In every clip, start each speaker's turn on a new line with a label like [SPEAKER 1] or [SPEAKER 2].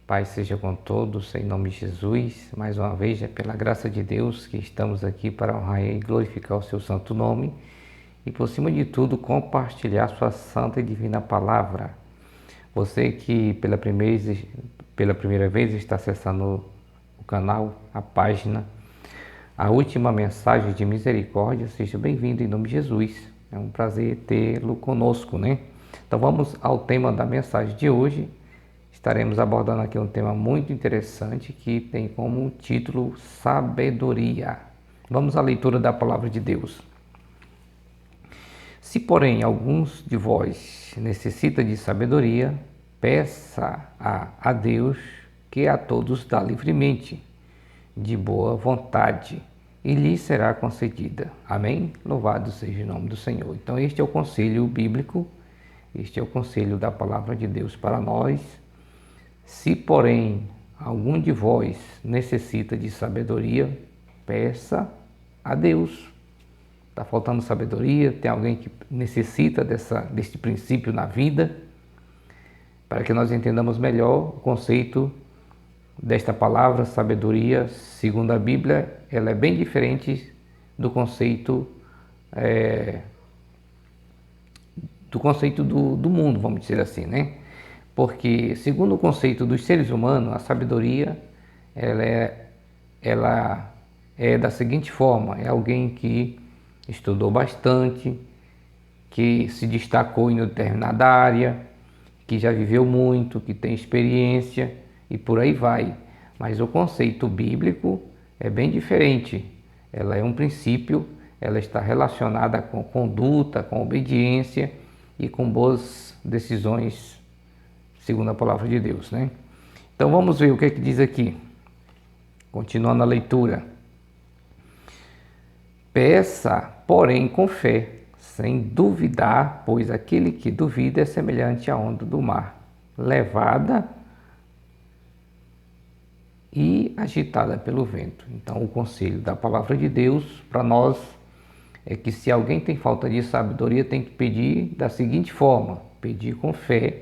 [SPEAKER 1] Pai seja com todos, em nome de Jesus. Mais uma vez, é pela graça de Deus que estamos aqui para honrar e glorificar o seu santo nome e, por cima de tudo, compartilhar sua santa e divina palavra. Você que pela primeira vez está acessando o canal, a página, a última mensagem de misericórdia, seja bem-vindo em nome de Jesus. É um prazer tê-lo conosco, né? Então vamos ao tema da mensagem de hoje. Estaremos abordando aqui um tema muito interessante que tem como título sabedoria. Vamos à leitura da palavra de Deus. Se, porém, alguns de vós necessita de sabedoria, peça a Deus, que a todos dá livremente, de boa vontade, e lhe será concedida. Amém? Louvado seja o nome do Senhor. Então, este é o conselho bíblico, este é o conselho da palavra de Deus para nós. Se, porém, algum de vós necessita de sabedoria, peça a Deus. Está faltando sabedoria? Tem alguém que necessita deste princípio na vida? Para que nós entendamos melhor o conceito desta palavra, sabedoria, segundo a Bíblia, ela é bem diferente do conceito do mundo, vamos dizer assim, né? Porque, segundo o conceito dos seres humanos, a sabedoria ela é da seguinte forma: é alguém que estudou bastante, que se destacou em determinada área, que já viveu muito, que tem experiência e por aí vai. Mas o conceito bíblico é bem diferente. Ela é um princípio, ela está relacionada com conduta, com obediência e com boas decisões, segundo a palavra de Deus, né? Então vamos ver o que é que diz aqui. Continuando a leitura. Peça, porém, com fé, sem duvidar, pois aquele que duvida é semelhante à onda do mar, levada e agitada pelo vento. Então, o conselho da palavra de Deus para nós é que, se alguém tem falta de sabedoria, tem que pedir da seguinte forma: pedir com fé,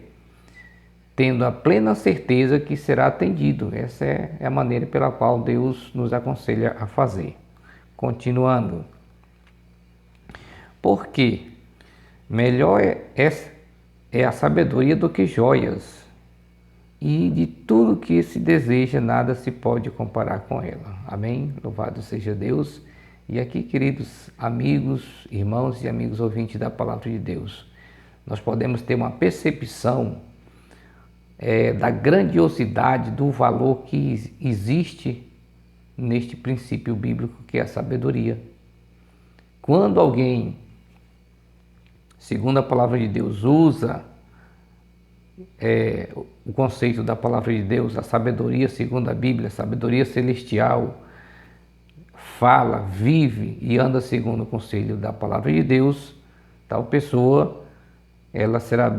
[SPEAKER 1] tendo a plena certeza que será atendido. Essa é a maneira pela qual Deus nos aconselha a fazer. Continuando. Porque melhor é a sabedoria do que joias, e de tudo que se deseja, nada se pode comparar com ela. Amém? Louvado seja Deus. E aqui, queridos amigos, irmãos e amigos ouvintes da palavra de Deus, nós podemos ter uma percepção da grandiosidade, do valor que existe neste princípio bíblico que é a sabedoria. Quando alguém, segundo a palavra de Deus, usa o conceito da palavra de Deus, a sabedoria segundo a Bíblia, a sabedoria celestial, fala, vive e anda segundo o conselho da palavra de Deus, tal pessoa, ela será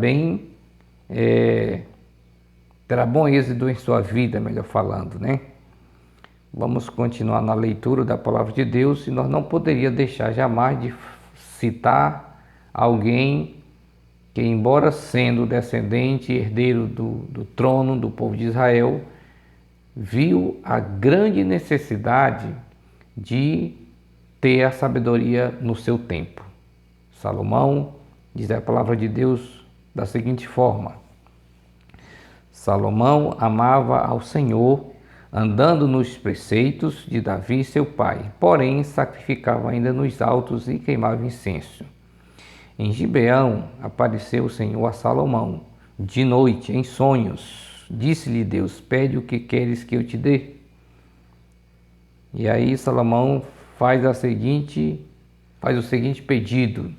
[SPEAKER 1] terá bom êxito em sua vida, melhor falando, né? Vamos continuar na leitura da palavra de Deus, e nós não poderíamos deixar jamais de citar alguém que, embora sendo descendente e herdeiro do trono do povo de Israel, viu a grande necessidade de ter a sabedoria no seu tempo. Salomão, diz a palavra de Deus da seguinte forma: Salomão amava ao Senhor, andando nos preceitos de Davi seu pai, porém sacrificava ainda nos altos e queimava incenso. Em Gibeão apareceu o Senhor a Salomão, de noite, em sonhos. Disse-lhe Deus: pede o que queres que eu te dê. E aí Salomão faz o seguinte pedido: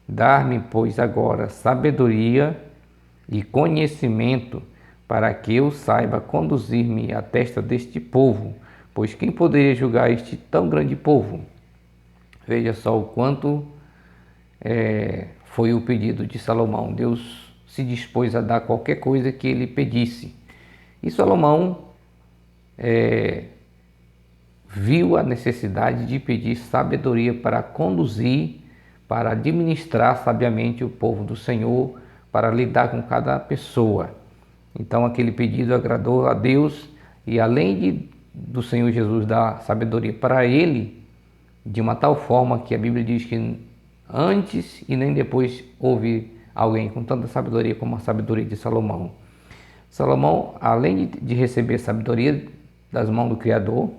[SPEAKER 1] dar-me, pois, agora sabedoria e conhecimento, para que eu saiba conduzir-me à testa deste povo, pois quem poderia julgar este tão grande povo? Veja só o quanto foi o pedido de Salomão. Deus se dispôs a dar qualquer coisa que ele pedisse. E Salomão viu a necessidade de pedir sabedoria para conduzir, para administrar sabiamente o povo do Senhor, para lidar com cada pessoa. Então aquele pedido agradou a Deus e do Senhor Jesus dar sabedoria para ele, de uma tal forma que a Bíblia diz que antes e nem depois houve alguém com tanta sabedoria como a sabedoria de Salomão. Salomão, além de receber sabedoria das mãos do Criador,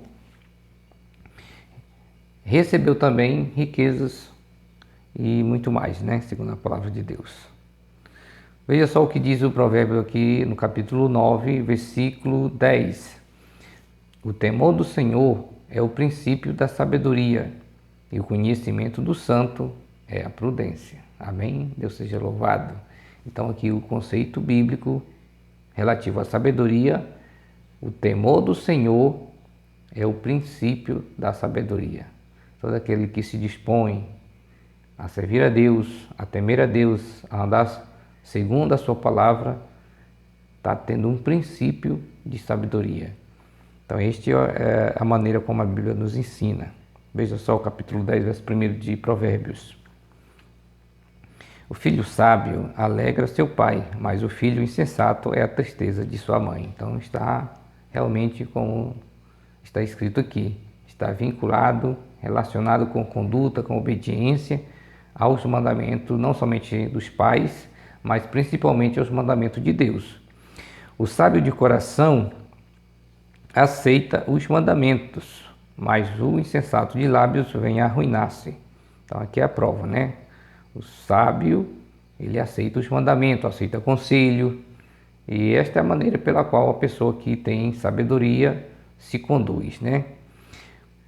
[SPEAKER 1] recebeu também riquezas e muito mais, né? Segundo a palavra de Deus. Veja só o que diz o provérbio aqui no capítulo 9, versículo 10. O temor do Senhor é o princípio da sabedoria, e o conhecimento do santo é a prudência. Amém? Deus seja louvado. Então aqui o conceito bíblico relativo à sabedoria, o temor do Senhor é o princípio da sabedoria. Todo aquele que se dispõe a servir a Deus, a temer a Deus, a andar segundo a sua palavra, está tendo um princípio de sabedoria. Então esta é a maneira como a Bíblia nos ensina. Veja só o capítulo 10, verso 1 de Provérbios. O filho sábio alegra seu pai, mas o filho insensato é a tristeza de sua mãe. Então está realmente como está escrito aqui. Está vinculado, relacionado com conduta, com obediência aos mandamentos, não somente dos pais, mas principalmente aos mandamentos de Deus. O sábio de coração aceita os mandamentos, mas o insensato de lábios vem a arruinar-se. Então aqui é a prova, né? O sábio, ele aceita os mandamentos, aceita conselho, e esta é a maneira pela qual a pessoa que tem sabedoria se conduz, né?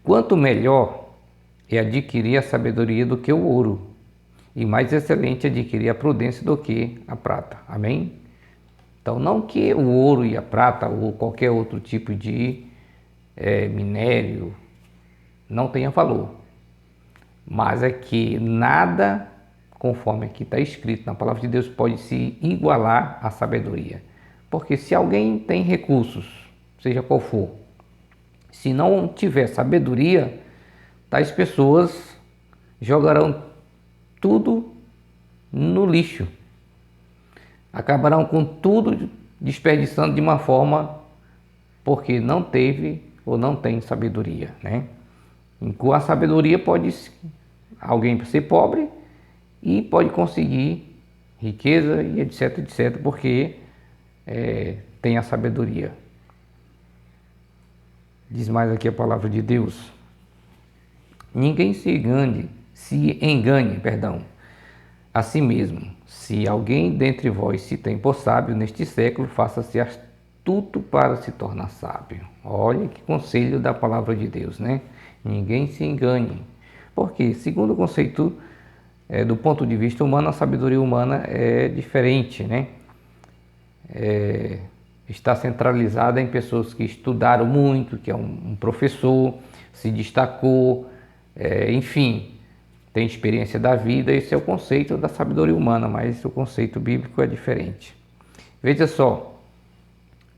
[SPEAKER 1] Quanto melhor é adquirir a sabedoria do que o ouro, e mais excelente adquirir a prudência do que a prata. Amém? Então, não que o ouro e a prata ou qualquer outro tipo de minério não tenha valor, mas é que nada, conforme aqui está escrito na palavra de Deus, pode se igualar à sabedoria. Porque se alguém tem recursos, seja qual for, se não tiver sabedoria, tais pessoas jogarão tudo no lixo. Acabarão com tudo desperdiçando de uma forma porque não teve ou não tem sabedoria, né? Com a sabedoria pode alguém ser pobre e pode conseguir riqueza e etc, etc, porque tem a sabedoria. Diz mais aqui a palavra de Deus. Ninguém se engane, a si mesmo. Se alguém dentre vós se tem por sábio neste século, faça-se astuto para se tornar sábio. Olha que conselho da palavra de Deus, né? Ninguém se engane. Porque, segundo o conceito do ponto de vista humano, a sabedoria humana é diferente, né? Está centralizada em pessoas que estudaram muito, que é um professor, se destacou, enfim, tem experiência da vida. Esse é o conceito da sabedoria humana, mas o conceito bíblico é diferente. Veja só,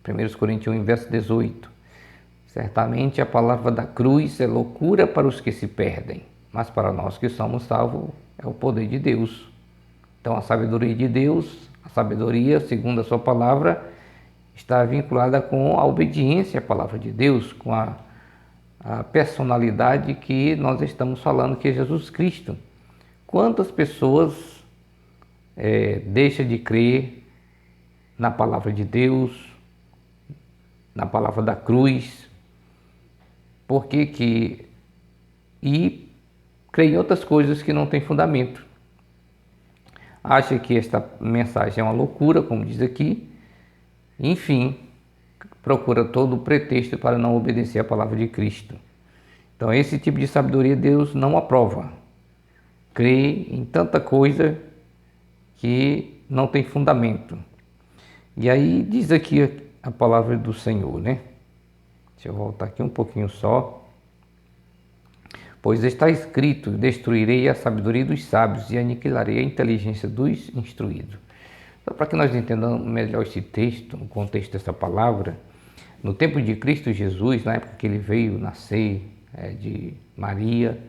[SPEAKER 1] 1 Coríntios 1, verso 18. Certamente a palavra da cruz é loucura para os que se perdem, mas para nós que somos salvos é o poder de Deus. Então a sabedoria de Deus, a sabedoria segundo a sua palavra, está vinculada com a obediência à palavra de Deus, com a personalidade que nós estamos falando, que é Jesus Cristo. Quantas pessoas deixam de crer na palavra de Deus, na palavra da cruz, e crê em outras coisas que não têm fundamento. Acha que esta mensagem é uma loucura, como diz aqui, enfim, procura todo o pretexto para não obedecer à palavra de Cristo. Então esse tipo de sabedoria Deus não aprova. Crê em tanta coisa que não tem fundamento. E aí diz aqui a palavra do Senhor, né? Deixa eu voltar aqui um pouquinho só. Pois está escrito: destruirei a sabedoria dos sábios e aniquilarei a inteligência dos instruídos. Então, para que nós entendamos melhor esse texto, o contexto dessa palavra, no tempo de Cristo Jesus, na época que ele veio nascer de Maria,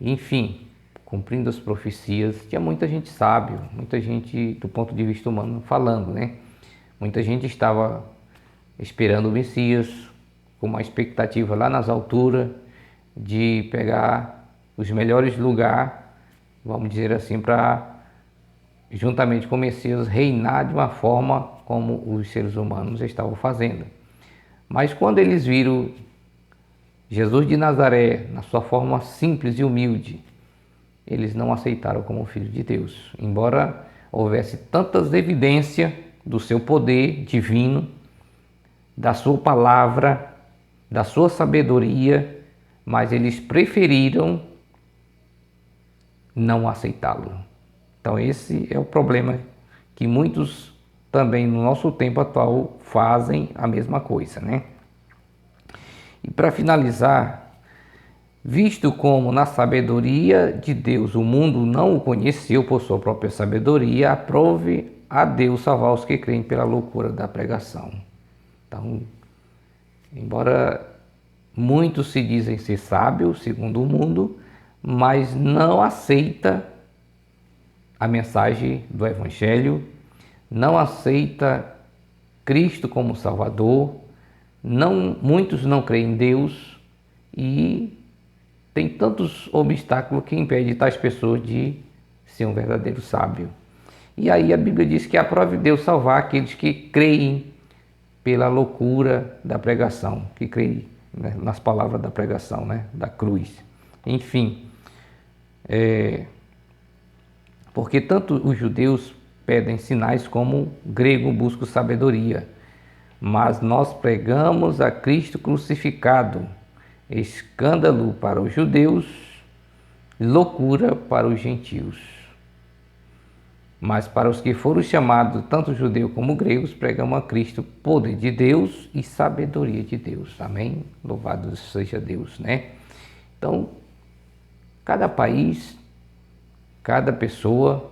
[SPEAKER 1] enfim, cumprindo as profecias, tinha muita gente sábia, muita gente do ponto de vista humano falando, né? Muita gente estava esperando o Messias, com uma expectativa lá nas alturas de pegar os melhores lugares, vamos dizer assim, para juntamente com o Messias reinar de uma forma como os seres humanos estavam fazendo. Mas quando eles viram Jesus de Nazaré na sua forma simples e humilde, eles não aceitaram como filho de Deus, embora houvesse tantas evidências do seu poder divino, da sua palavra, da sua sabedoria, mas eles preferiram não aceitá-lo. Então esse é o problema, que muitos também no nosso tempo atual fazem a mesma coisa, né? E para finalizar, visto como na sabedoria de Deus o mundo não o conheceu por sua própria sabedoria, aprove a Deus salvar os que creem pela loucura da pregação. Então, embora muitos se dizem ser sábios, segundo o mundo, mas não aceita a mensagem do Evangelho, não aceita Cristo como Salvador, muitos não creem em Deus e tem tantos obstáculos que impedem tais pessoas de ser um verdadeiro sábio. E aí a Bíblia diz que aprove Deus salvar aqueles que creem pela loucura da pregação, que creem, né, nas palavras da pregação, né, da cruz. Enfim, porque tanto os judeus pedem sinais como o grego busca sabedoria, mas nós pregamos a Cristo crucificado, escândalo para os judeus, loucura para os gentios. Mas para os que foram chamados, tanto judeus como gregos, pregamos a Cristo, poder de Deus e sabedoria de Deus. Amém? Louvado seja Deus, né? Então, cada país, cada pessoa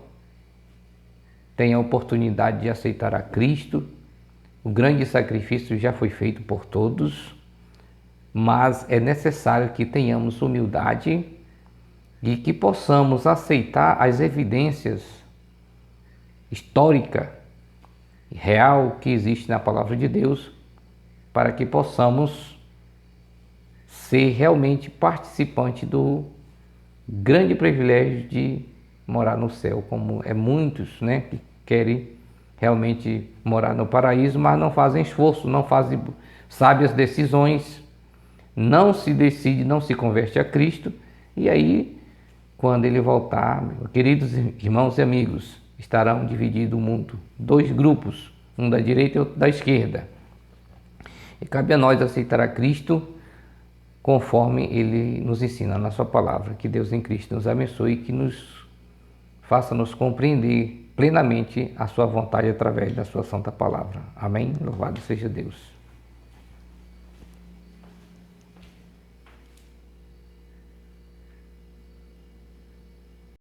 [SPEAKER 1] tem a oportunidade de aceitar a Cristo. O grande sacrifício já foi feito por todos, mas é necessário que tenhamos humildade e que possamos aceitar as evidências histórica e real que existe na palavra de Deus, para que possamos ser realmente participante do grande privilégio de morar no céu, como é muitos, né, que querem realmente morar no paraíso, mas não fazem esforço, não fazem sábias decisões, não se decide, não se converte a Cristo, e aí, quando ele voltar, queridos irmãos e amigos, estarão dividido o mundo, dois grupos, um da direita e outro da esquerda. E cabe a nós aceitar a Cristo conforme Ele nos ensina na sua palavra. Que Deus em Cristo nos abençoe e que nos faça-nos compreender plenamente a sua vontade através da sua santa palavra. Amém? Louvado seja Deus.